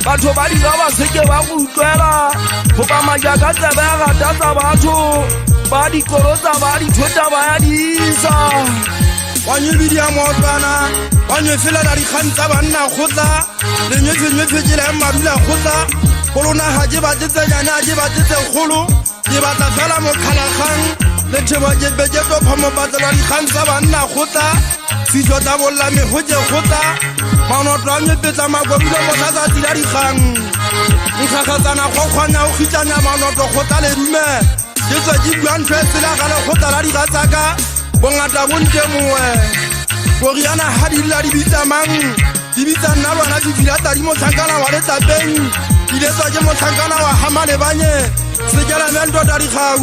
batho ba di ba seke ba go utlwela go ba majaka tsa ba ga tsa batho ba di korotsa ba di thota ba ya disa wa nyebidia motlana wa nyefela la dikgantsa banna khotla le nyefenyefe ke la madula khotla kolona ha je ba tse nyana je ba tse kholo ke ba tla fela mo khalakgang le theba je beje to phamo batla dikgantsa banna khotla fijo tsa bolla me hoje khotla manotlo a nyepetsa makobile mo tsa tila dikgang nkgagatsana go kgona o khitsanya manotlo khotla le dume ke tswa di buang tshwetse la gale khotla la digatsaka bongata bonte moe Goriana hadilla di bitsa mang di bitsa nna lwana di filata di motlhankana wa letsapeng di letsa ke motlhankana wa hama le banye se ke la mento da di gau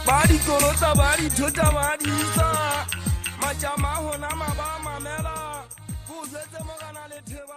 ba di korotsa ba di thota ba di isa majama hona ma ba mamela go jetse mo kana le theba